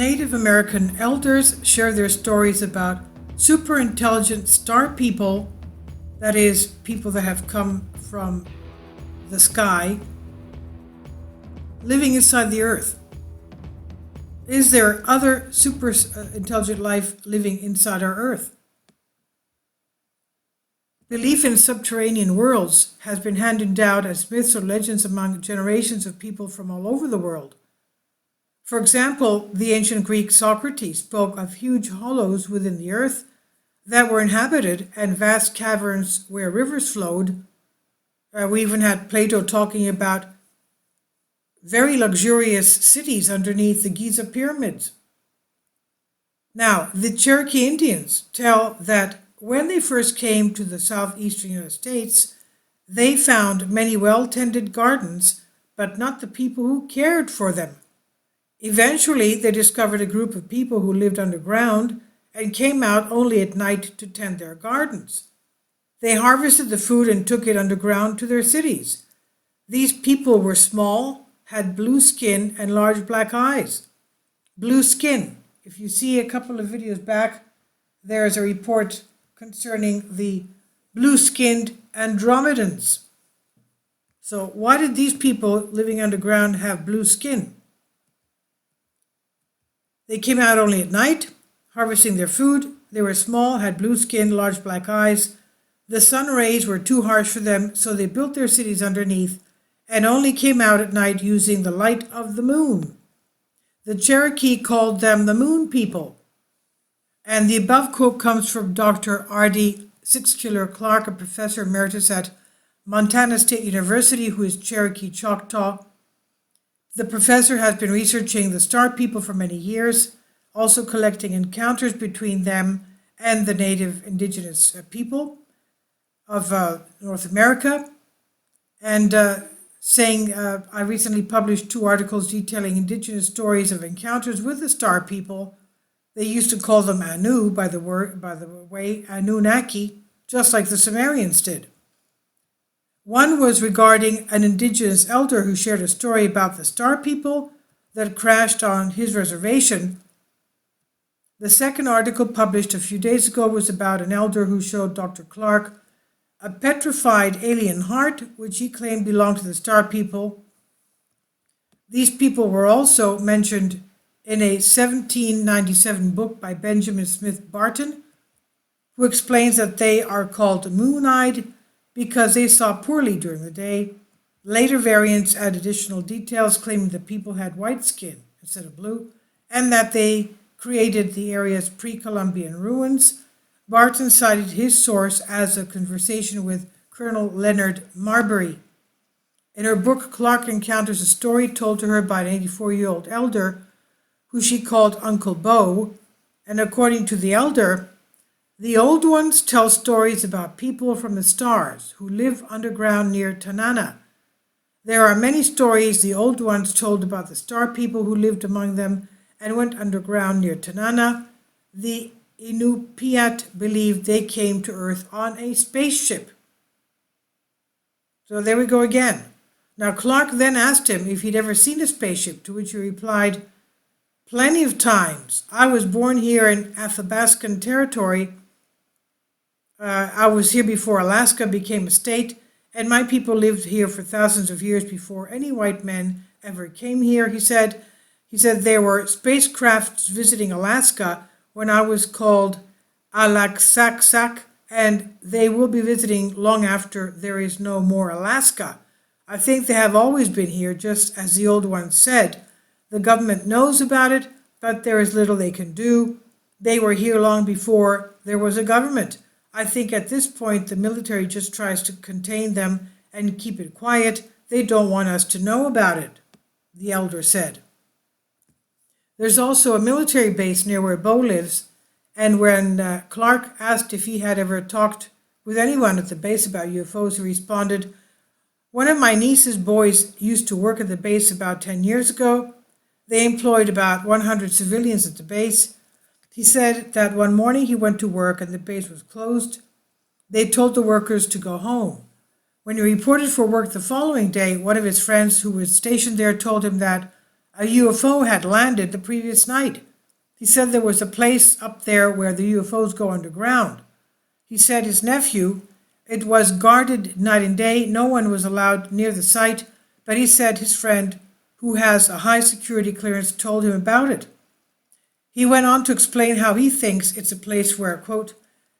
Native American elders share their stories about super intelligent star people, that is, people that have come from the sky, living inside the earth. Is there other super intelligent life living inside our earth? Belief in subterranean worlds has been handed down as myths or legends among generations of people from all over the world. For example, the ancient Greek Socrates spoke of huge hollows within the earth that were inhabited and vast caverns where rivers flowed. We even had Plato talking about very luxurious cities underneath the Giza pyramids. Now, the Cherokee Indians tell that when they first came to the southeastern United States, they found many well-tended gardens, but not the people who cared for them. Eventually, they discovered a group of people who lived underground and came out only at night to tend their gardens. They harvested the food and took it underground to their cities. These people were small, had blue skin, and large black eyes. Blue skin. If you see a couple of videos back, there's a report concerning the blue-skinned Andromedans. So why did these people living underground have blue skin? They came out only at night, harvesting their food. They were small, had blue skin, large black eyes. The sun rays were too harsh for them, so they built their cities underneath and only came out at night using the light of the moon. The Cherokee called them the Moon People. And the above quote comes from Dr. R.D. Six-Killer Clark, a professor emeritus at Montana State University, who is Cherokee Choctaw. The professor has been researching the star people for many years, also collecting encounters between them and the native indigenous people of North America, and saying, I recently published 2 articles detailing indigenous stories of encounters with the star people. They used to call them Anu, by the way, Anunnaki, just like the Sumerians did. One was regarding an indigenous elder who shared a story about the star people that crashed on his reservation. The second article, published a few days ago, was about an elder who showed Dr. Clark a petrified alien heart, which he claimed belonged to the star people. These people were also mentioned in a 1797 book by Benjamin Smith Barton, who explains that they are called moon-eyed because they saw poorly during the day. Later variants add additional details claiming the people had white skin instead of blue, and that they created the area's pre-Columbian ruins. Barton cited his source as a conversation with Colonel Leonard Marbury. In her book, Clark encounters a story told to her by an 84-year-old elder who she called Uncle Bo, and according to the elder, the old ones tell stories about people from the stars who live underground near Tanana. There are many stories the old ones told about the star people who lived among them and went underground near Tanana. The Inupiat believed they came to Earth on a spaceship. So there we go again. Now Clark then asked him if he'd ever seen a spaceship, to which he replied, "Plenty of times. I was born here in Athabascan territory. I was here before Alaska became a state, and my people lived here for thousands of years before any white men ever came here," he said. He said there were spacecrafts visiting Alaska when I was called Alaksaksak, and they will be visiting long after there is no more Alaska. I think they have always been here, just as the old ones said. The government knows about it, but there is little they can do. They were here long before there was a government. I think at this point the military just tries to contain them and keep it quiet. They don't want us to know about it, the elder said. There's also a military base near where Bo lives, and when Clark asked if he had ever talked with anyone at the base about UFOs, he responded, "One of my niece's boys used to work at the base about 10 years ago. They employed about 100 civilians at the base. He said that one morning he went to work and the base was closed. They told the workers to go home. When he reported for work the following day, one of his friends who was stationed there told him that a UFO had landed the previous night. He said there was a place up there where the UFOs go underground. He said his nephew, it was guarded night and day, no one was allowed near the site, but he said his friend, who has a high security clearance, told him about it. He went on to explain how he thinks it's a place where, quote,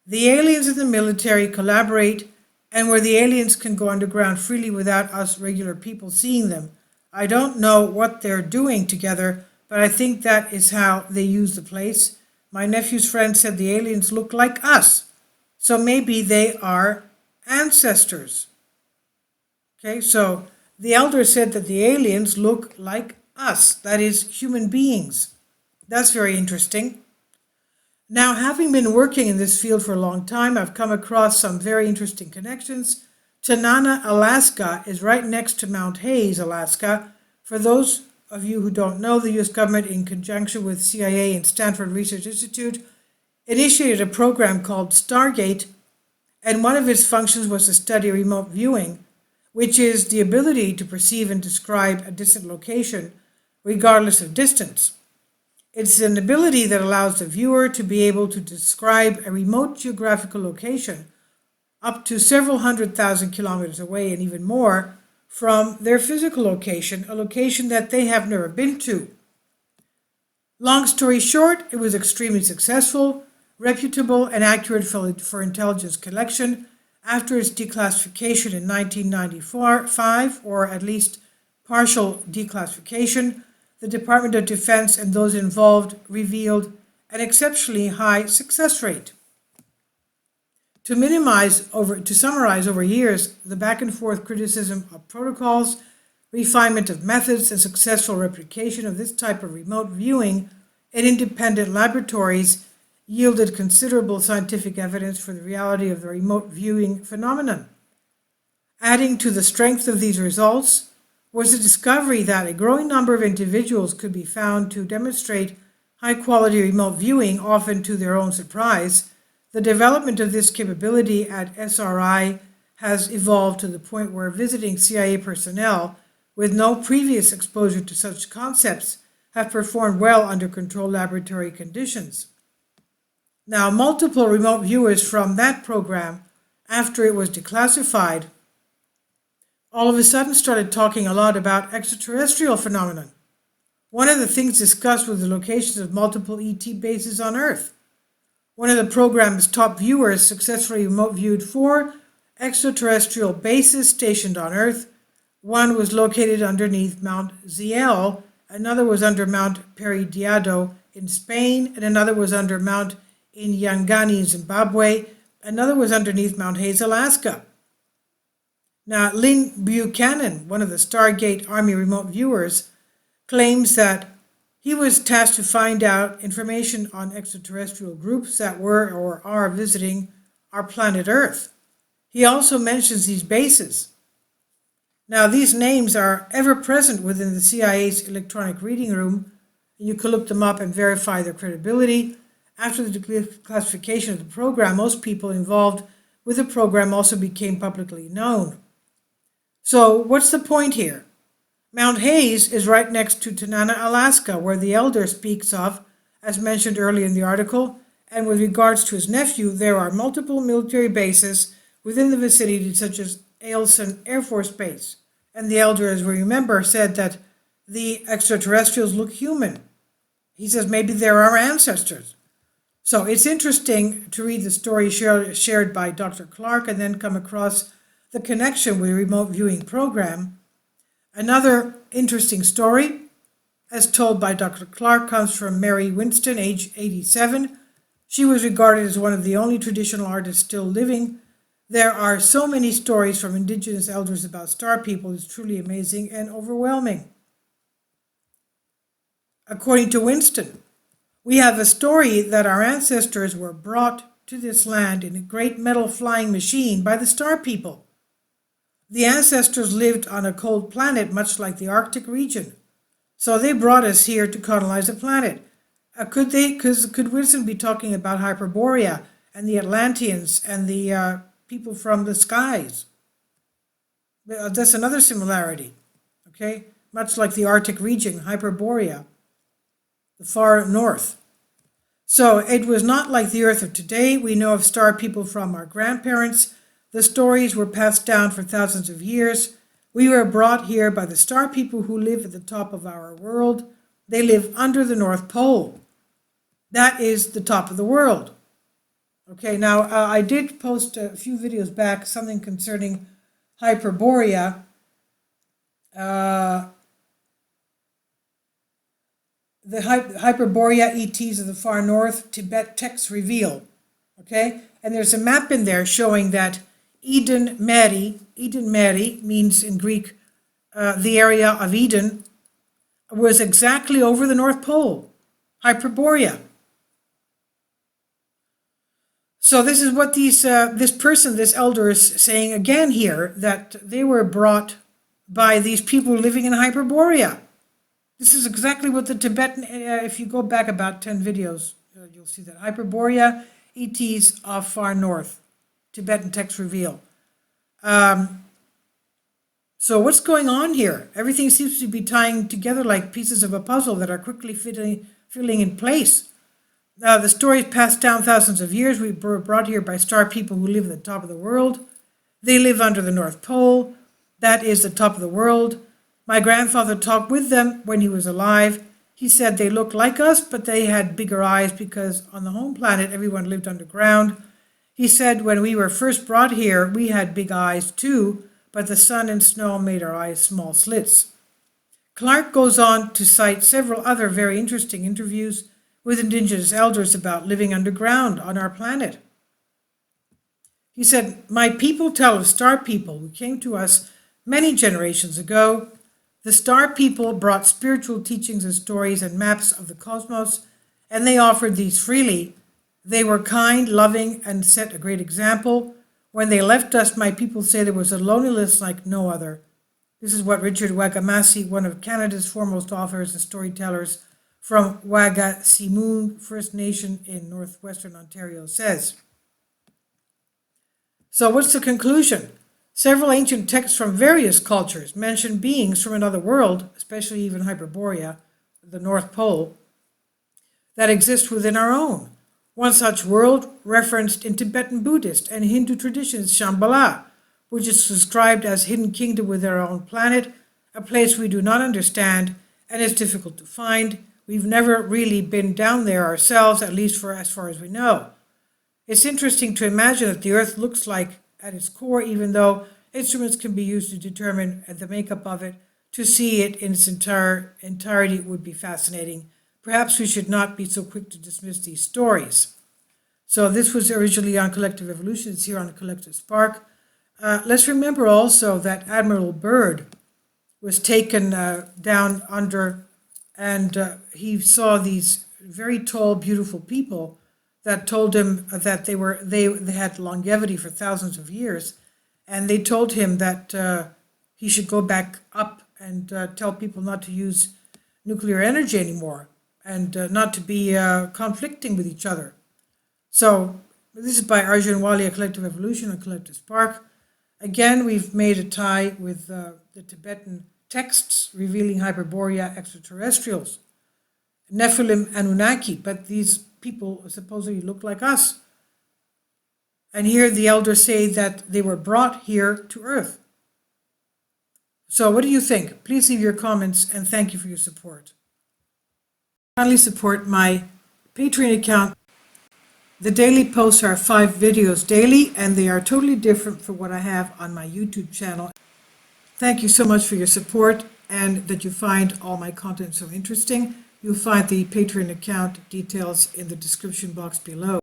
the aliens and the military collaborate and where the aliens can go underground freely without us regular people seeing them. I don't know what they're doing together, but I think that is how they use the place. My nephew's friend said the aliens look like us, so maybe they are ancestors. Okay, so the elder said that the aliens look like us, that is, human beings. That's very interesting. Now, having been working in this field for a long time, I've come across some very interesting connections. Tanana, Alaska is right next to Mount Hayes, Alaska. For those of you who don't know, the U.S. government, in conjunction with CIA and Stanford Research Institute, initiated a program called Stargate, and one of its functions was to study remote viewing, which is the ability to perceive and describe a distant location regardless of distance. It's an ability that allows the viewer to be able to describe a remote geographical location up to several 100,000 kilometers away and even more from their physical location, a location that they have never been to. Long story short, it was extremely successful, reputable, and accurate for intelligence collection after its declassification in 1995, or at least partial declassification. The Department of Defense and those involved revealed an exceptionally high success rate. To summarize over years, the back and forth criticism of protocols, refinement of methods, and successful replication of this type of remote viewing in independent laboratories yielded considerable scientific evidence for the reality of the remote viewing phenomenon. Adding to the strength of these results was the discovery that a growing number of individuals could be found to demonstrate high-quality remote viewing, often to their own surprise. The development of this capability at SRI has evolved to the point where visiting CIA personnel with no previous exposure to such concepts have performed well under controlled laboratory conditions. Now, multiple remote viewers from that program, after it was declassified, all of a sudden started talking a lot about extraterrestrial phenomenon. One of the things discussed was the locations of multiple ET bases on Earth. One of the program's top viewers successfully remote viewed 4 extraterrestrial bases stationed on Earth. One was located underneath Mount Ziel, another was under Mount Peridiado in Spain, and another was under Mount Inyangani, Zimbabwe. Another was underneath Mount Hayes, Alaska. Now, Lynn Buchanan, one of the Stargate Army remote viewers, claims that he was tasked to find out information on extraterrestrial groups that were or are visiting our planet Earth. He also mentions these bases. Now, these names are ever present within the CIA's electronic reading room, and you can look them up and verify their credibility. After the declassification of the program, most people involved with the program also became publicly known. So, what's the point here? Mount Hayes is right next to Tanana, Alaska, where the elder speaks of, as mentioned earlier in the article, and with regards to his nephew, there are multiple military bases within the vicinity, such as Eielson Air Force Base. And the elder, as we remember, said that the extraterrestrials look human. He says maybe they're our ancestors. So it's interesting to read the story shared by Dr. Clark and then come across the connection with the remote viewing program. Another interesting story, as told by Dr. Clark, comes from Mary Winston, age 87. She was regarded as one of the only traditional artists still living. There are so many stories from Indigenous elders about star people. It's truly amazing and overwhelming. According to Winston, we have a story that our ancestors were brought to this land in a great metal flying machine by the star people. The ancestors lived on a cold planet, much like the Arctic region. So they brought us here to colonize the planet. Could Winston be talking about Hyperborea and the Atlanteans and the people from the skies? That's another similarity, okay? Much like the Arctic region, Hyperborea, the far north. So it was not like the Earth of today. We know of star people from our grandparents. The stories were passed down for thousands of years. We were brought here by the star people who live at the top of our world. They live under the North Pole. That is the top of the world. Okay, now I did post a few videos back something concerning Hyperborea. The Hyperborea ETs of the far north, Tibet texts reveal. Okay, and there's a map in there showing that Eden Meri means in Greek the area of Eden, was exactly over the North Pole, Hyperborea. So this is what this elder is saying again here, that they were brought by these people living in Hyperborea. This is exactly what the Tibetan, if you go back about 10 videos, you'll see that. Hyperborea, ETs of far north, Tibetan texts reveal. So what's going on here? Everything seems to be tying together like pieces of a puzzle that are quickly filling in place. The stories passed down thousands of years. We were brought here by star people who live at the top of the world. They live under the North Pole. That is the top of the world. My grandfather talked with them when he was alive. He said they looked like us, but they had bigger eyes because on the home planet, everyone lived underground. He said when we were first brought here, we had big eyes too, but the sun and snow made our eyes small slits. Clark goes on to cite several other very interesting interviews with Indigenous elders about living underground on our planet. He said, my people tell of star people who came to us many generations ago. The star people brought spiritual teachings and stories and maps of the cosmos, and they offered these freely. They were kind, loving, and set a great example. When they left us, my people say there was a loneliness like no other. This is what Richard Wagamasi, one of Canada's foremost authors and storytellers from Wagasimun First Nation in northwestern Ontario, says. So what's the conclusion? Several ancient texts from various cultures mention beings from another world, especially even Hyperborea, the North Pole, that exist within our own. One such world, referenced in Tibetan Buddhist and Hindu traditions, Shambhala, which is described as hidden kingdom within our own planet, a place we do not understand and is difficult to find. We've never really been down there ourselves, at least for as far as we know. It's interesting to imagine that the Earth looks like at its core, even though instruments can be used to determine the makeup of it. To see it in its entirety would be fascinating. Perhaps we should not be so quick to dismiss these stories. So this was originally on Collective Evolution. It's here on Collective Spark. Let's remember also that Admiral Byrd was taken down under, and he saw these very tall, beautiful people that told him that they had longevity for thousands of years, and they told him that he should go back up and tell people not to use nuclear energy anymore and not to be conflicting with each other. So this is by Arjun Walia, Collective Evolution and Collective Spark. Again, we've made a tie with the Tibetan texts revealing Hyperborea extraterrestrials, Nephilim Anunnaki, but these people supposedly look like us. And here the elders say that they were brought here to Earth. So what do you think? Please leave your comments, and thank you for your support. Kindly support my Patreon account. The daily posts are 5 videos daily, and they are totally different from what I have on my YouTube channel. Thank you so much for your support and that you find all my content so interesting. You'll find the Patreon account details in the description box below.